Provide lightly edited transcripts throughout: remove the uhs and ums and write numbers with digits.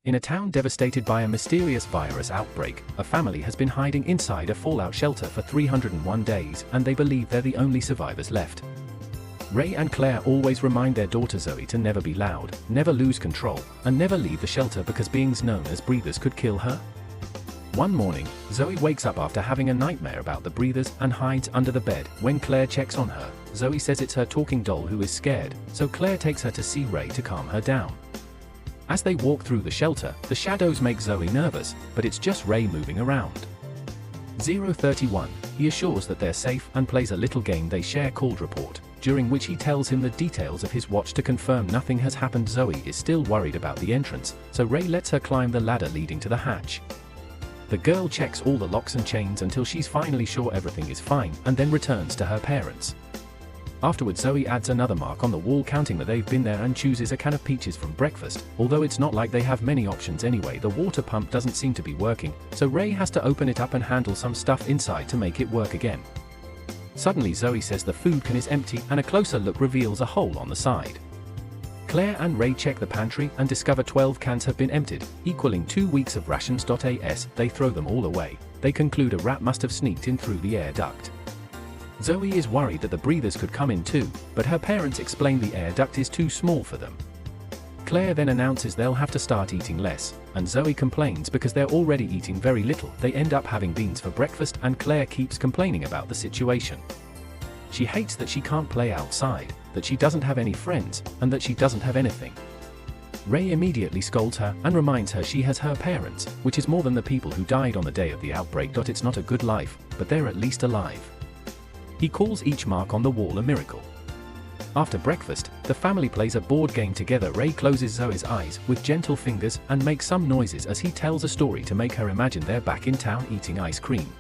In a town devastated by a mysterious virus outbreak, a family has been hiding inside a fallout shelter for 301 days, and they believe they're the only survivors left. Ray and Claire always remind their daughter Zoe to never be loud, never lose control, and never leave the shelter because beings known as breathers could kill her. One morning, Zoe wakes up after having a nightmare about the breathers and hides under the bed. When Claire checks on her, Zoe says it's her talking doll who is scared, so Claire takes her to see Ray to calm her down. As they walk through the shelter, the shadows make Zoe nervous, but it's just Ray moving around. 031, he assures that they're safe and plays a little game they share called Report, during which he tells him the details of his watch to confirm nothing has happened. Zoe is still worried about the entrance, so Ray lets her climb the ladder leading to the hatch. The girl checks all the locks and chains until she's finally sure everything is fine, and then returns to her parents. Afterwards, Zoe adds another mark on the wall counting that they've been there and chooses a can of peaches from breakfast. Although it's not like they have many options anyway, the water pump doesn't seem to be working, so Ray has to open it up and handle some stuff inside to make it work again. Suddenly Zoe says the food can is empty, and a closer look reveals a hole on the side. Claire and Ray check the pantry and discover 12 cans have been emptied, equaling 2 weeks of rations. As they throw them all away, they conclude a rat must have sneaked in through the air duct. Zoe is worried that the breathers could come in too, but her parents explain the air duct is too small for them. Claire then announces they'll have to start eating less, and Zoe complains because they're already eating very little. They end up having beans for breakfast, and Claire keeps complaining about the situation. She hates that she can't play outside, that she doesn't have any friends, and that she doesn't have anything. Ray immediately scolds her and reminds her she has her parents, which is more than the people who died on the day of the outbreak. It's not a good life, but they're at least alive. He calls each mark on the wall a miracle. After breakfast, the family plays a board game together. Ray closes Zoe's eyes with gentle fingers and makes some noises as he tells a story to make her imagine they're back in town eating ice cream.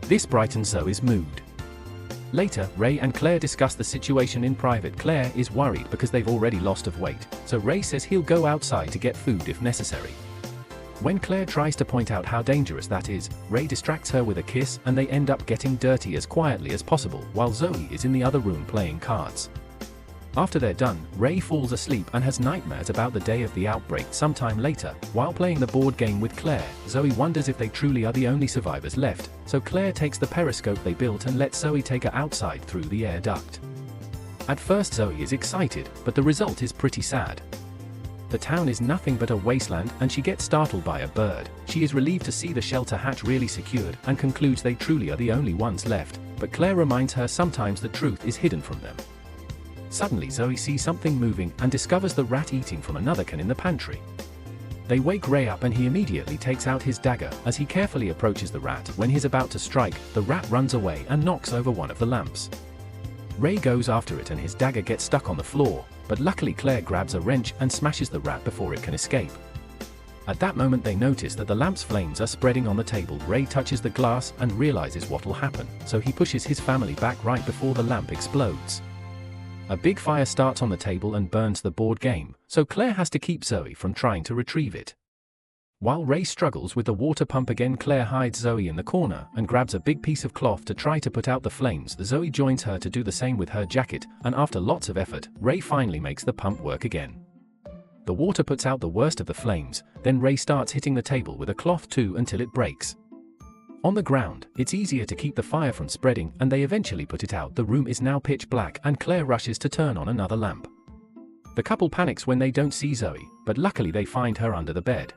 This brightens Zoe's mood. Later, Ray and Claire discuss the situation in private. Claire is worried because they've already lost of weight, so Ray says he'll go outside to get food if necessary. When Claire tries to point out how dangerous that is, Ray distracts her with a kiss, and they end up getting dirty as quietly as possible while Zoe is in the other room playing cards. After they're done, Ray falls asleep and has nightmares about the day of the outbreak. Sometime later, while playing the board game with Claire, Zoe wonders if they truly are the only survivors left, so Claire takes the periscope they built and lets Zoe take her outside through the air duct. At first Zoe is excited, but the result is pretty sad. The town is nothing but a wasteland, and she gets startled by a bird. She is relieved to see the shelter hatch really secured and concludes they truly are the only ones left, but Claire reminds her sometimes the truth is hidden from them. Suddenly Zoe sees something moving and discovers the rat eating from another can in the pantry. They wake Ray up and he immediately takes out his dagger. As he carefully approaches the rat, when he's about to strike, the rat runs away and knocks over one of the lamps. Ray goes after it and his dagger gets stuck on the floor, but luckily Claire grabs a wrench and smashes the rat before it can escape. At that moment they notice that the lamp's flames are spreading on the table. Ray touches the glass and realizes what'll happen, so he pushes his family back right before the lamp explodes. A big fire starts on the table and burns the board game, so Claire has to keep Zoe from trying to retrieve it. While Ray struggles with the water pump again, Claire hides Zoe in the corner and grabs a big piece of cloth to try to put out the flames. Zoe joins her to do the same with her jacket, and after lots of effort, Ray finally makes the pump work again. The water puts out the worst of the flames, then Ray starts hitting the table with a cloth too until it breaks. On the ground, it's easier to keep the fire from spreading, and they eventually put it out. The room is now pitch black and Claire rushes to turn on another lamp. The couple panics when they don't see Zoe, but luckily they find her under the bed.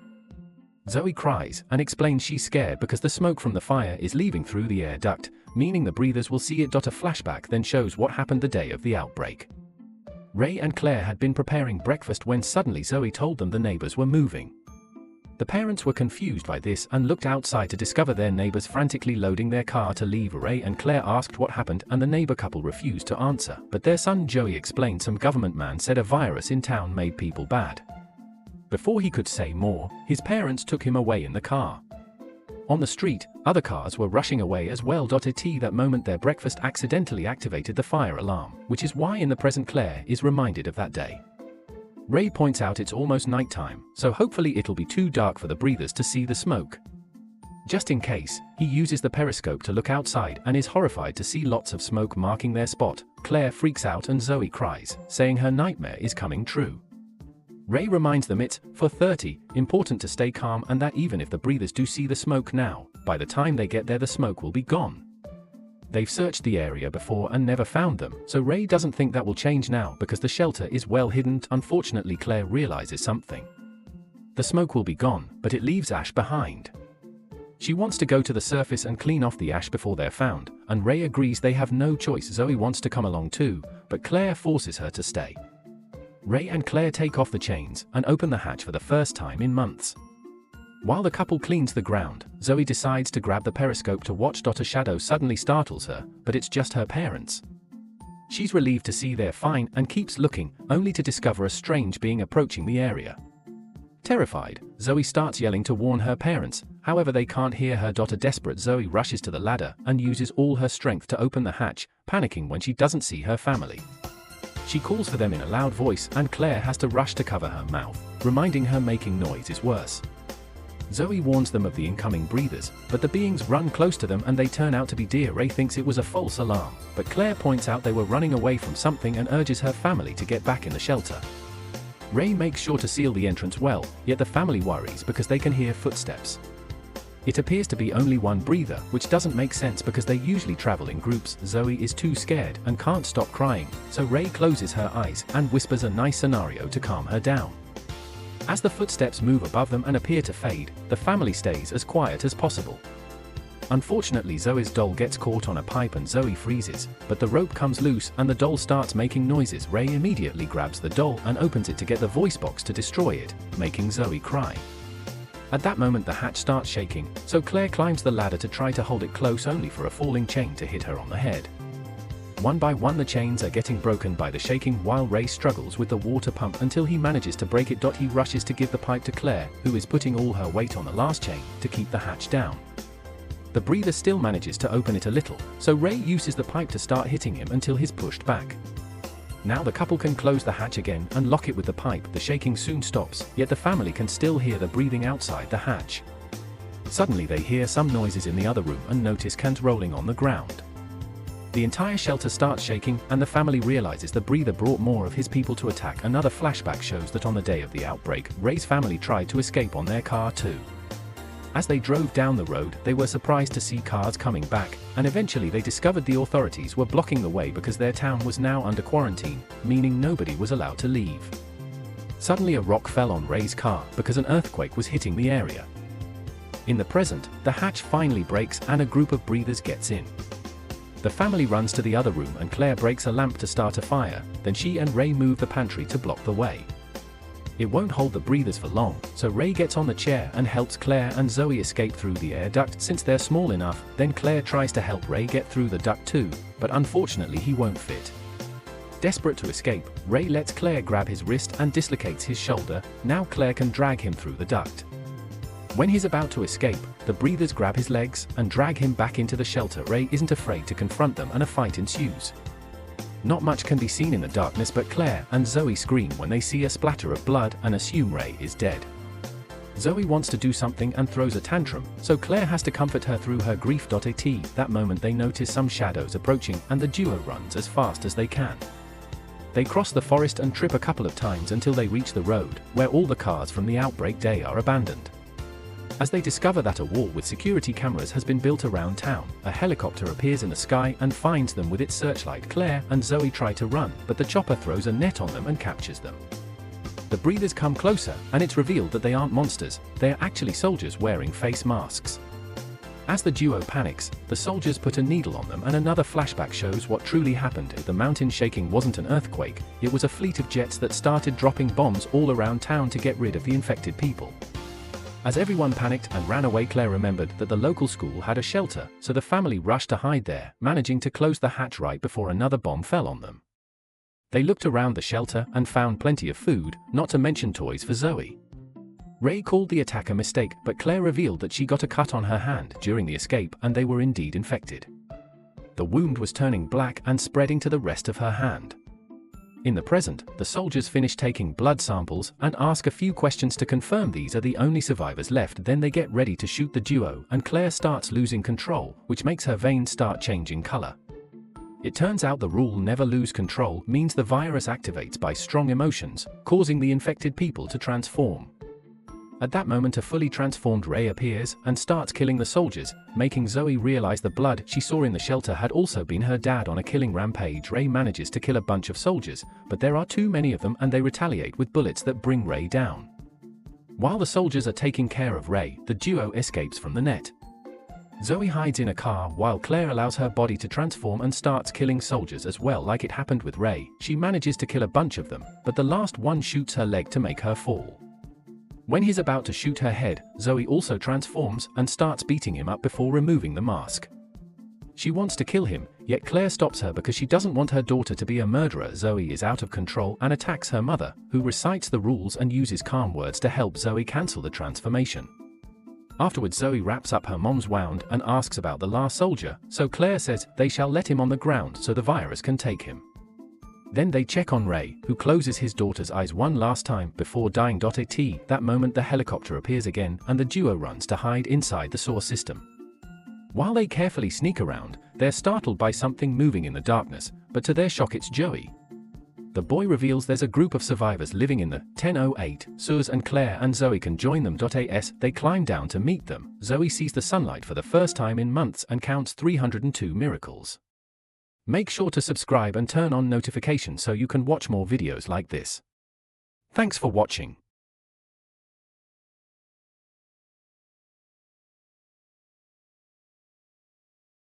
Zoe cries and explains she's scared because the smoke from the fire is leaving through the air duct, meaning the breathers will see it. A flashback then shows what happened the day of the outbreak. Ray and Claire had been preparing breakfast when suddenly Zoe told them the neighbors were moving. The parents were confused by this and looked outside to discover their neighbors frantically loading their car to leave. Ray and Claire asked what happened and the neighbor couple refused to answer, but their son Joey explained some government man said a virus in town made people bad. Before he could say more, his parents took him away in the car. On the street, other cars were rushing away as well. At that moment their breakfast accidentally activated the fire alarm, which is why in the present Claire is reminded of that day. Ray points out it's almost nighttime, so hopefully it'll be too dark for the breathers to see the smoke. Just in case, he uses the periscope to look outside and is horrified to see lots of smoke marking their spot. Claire freaks out and Zoe cries, saying her nightmare is coming true. Ray reminds them it's, for 30, important to stay calm and that even if the breathers do see the smoke now, by the time they get there the smoke will be gone. They've searched the area before and never found them, so Ray doesn't think that will change now because the shelter is well hidden. Unfortunately, Claire realizes something. The smoke will be gone, but it leaves ash behind. She wants to go to the surface and clean off the ash before they're found, and Ray agrees they have no choice. Zoe wants to come along too, but Claire forces her to stay. Ray and Claire take off the chains and open the hatch for the first time in months. While the couple cleans the ground, Zoe decides to grab the periscope to watch. A shadow suddenly startles her, but it's just her parents. She's relieved to see they're fine and keeps looking, only to discover a strange being approaching the area. Terrified, Zoe starts yelling to warn her parents, however they can't hear her. A desperate Zoe rushes to the ladder and uses all her strength to open the hatch, panicking when she doesn't see her family. She calls for them in a loud voice and Claire has to rush to cover her mouth, reminding her making noise is worse. Zoe warns them of the incoming breathers, but the beings run close to them and they turn out to be deer. Ray thinks it was a false alarm, but Claire points out they were running away from something and urges her family to get back in the shelter. Ray makes sure to seal the entrance well, yet the family worries because they can hear footsteps. It appears to be only one breather, which doesn't make sense because they usually travel in groups. Zoe is too scared and can't stop crying, so Ray closes her eyes and whispers a nice scenario to calm her down. As the footsteps move above them and appear to fade, the family stays as quiet as possible. Unfortunately, Zoe's doll gets caught on a pipe and Zoe freezes, but the rope comes loose and the doll starts making noises. Ray immediately grabs the doll and opens it to get the voice box to destroy it, making Zoe cry. At that moment the hatch starts shaking, so Claire climbs the ladder to try to hold it close, only for a falling chain to hit her on the head. One by one the chains are getting broken by the shaking while Ray struggles with the water pump until he manages to break it. He rushes to give the pipe to Claire, who is putting all her weight on the last chain to keep the hatch down. The breather still manages to open it a little, so Ray uses the pipe to start hitting him until he's pushed back. Now the couple can close the hatch again and lock it with the pipe. The shaking soon stops, yet the family can still hear the breathing outside the hatch. Suddenly they hear some noises in the other room and notice cans rolling on the ground. The entire shelter starts shaking and the family realizes the breather brought more of his people to attack. Another flashback shows that on the day of the outbreak, Ray's family tried to escape on their car too. As they drove down the road, they were surprised to see cars coming back, and eventually they discovered the authorities were blocking the way because their town was now under quarantine, meaning nobody was allowed to leave. Suddenly a rock fell on Ray's car because an earthquake was hitting the area. In the present, the hatch finally breaks and a group of breathers gets in. The family runs to the other room and Claire breaks a lamp to start a fire, then she and Ray move the pantry to block the way. It won't hold the breathers for long, so Ray gets on the chair and helps Claire and Zoe escape through the air duct since they're small enough. Then Claire tries to help Ray get through the duct too, but unfortunately he won't fit. Desperate to escape, Ray lets Claire grab his wrist and dislocates his shoulder. Now Claire can drag him through the duct. When he's about to escape, the breathers grab his legs and drag him back into the shelter. Ray isn't afraid to confront them and a fight ensues. Not much can be seen in the darkness, but Claire and Zoe scream when they see a splatter of blood and assume Ray is dead. Zoe wants to do something and throws a tantrum, so Claire has to comfort her through her grief. At that moment they notice some shadows approaching and the duo runs as fast as they can. They cross the forest and trip a couple of times until they reach the road, where all the cars from the outbreak day are abandoned. As they discover that a wall with security cameras has been built around town, a helicopter appears in the sky and finds them with its searchlight. Claire and Zoe try to run, but the chopper throws a net on them and captures them. The breathers come closer, and it's revealed that they aren't monsters, they are actually soldiers wearing face masks. As the duo panics, the soldiers put a needle on them, and another flashback shows what truly happened. The mountain shaking wasn't an earthquake, it was a fleet of jets that started dropping bombs all around town to get rid of the infected people. As everyone panicked and ran away, Claire remembered that the local school had a shelter, so the family rushed to hide there, managing to close the hatch right before another bomb fell on them. They looked around the shelter and found plenty of food, not to mention toys for Zoe. Ray called the attack a mistake, but Claire revealed that she got a cut on her hand during the escape and they were indeed infected. The wound was turning black and spreading to the rest of her hand. In the present, the soldiers finish taking blood samples and ask a few questions to confirm these are the only survivors left. Then they get ready to shoot the duo and Claire starts losing control, which makes her veins start changing color. It turns out the rule never lose control means the virus activates by strong emotions, causing the infected people to transform. At that moment a fully transformed Ray appears and starts killing the soldiers, making Zoe realize the blood she saw in the shelter had also been her dad on a killing rampage. Ray manages to kill a bunch of soldiers, but there are too many of them and they retaliate with bullets that bring Ray down. While the soldiers are taking care of Ray, the duo escapes from the net. Zoe hides in a car while Claire allows her body to transform and starts killing soldiers as well. Like it happened with Ray, she manages to kill a bunch of them, but the last one shoots her leg to make her fall. When he's about to shoot her head, Zoe also transforms and starts beating him up before removing the mask. She wants to kill him, yet Claire stops her because she doesn't want her daughter to be a murderer. Zoe is out of control and attacks her mother, who recites the rules and uses calm words to help Zoe cancel the transformation. Afterwards Zoe wraps up her mom's wound and asks about the last soldier, so Claire says they shall let him on the ground so the virus can take him. Then they check on Ray, who closes his daughter's eyes one last time before dying. At that moment the helicopter appears again and the duo runs to hide inside the SOAR system. While they carefully sneak around, they're startled by something moving in the darkness, but to their shock it's Joey. The boy reveals there's a group of survivors living in the 1008 sewers and Claire and Zoe can join them. As they climb down to meet them, Zoe sees the sunlight for the first time in months and counts 302 miracles. Make sure to subscribe and turn on notifications so you can watch more videos like this. Thanks for watching.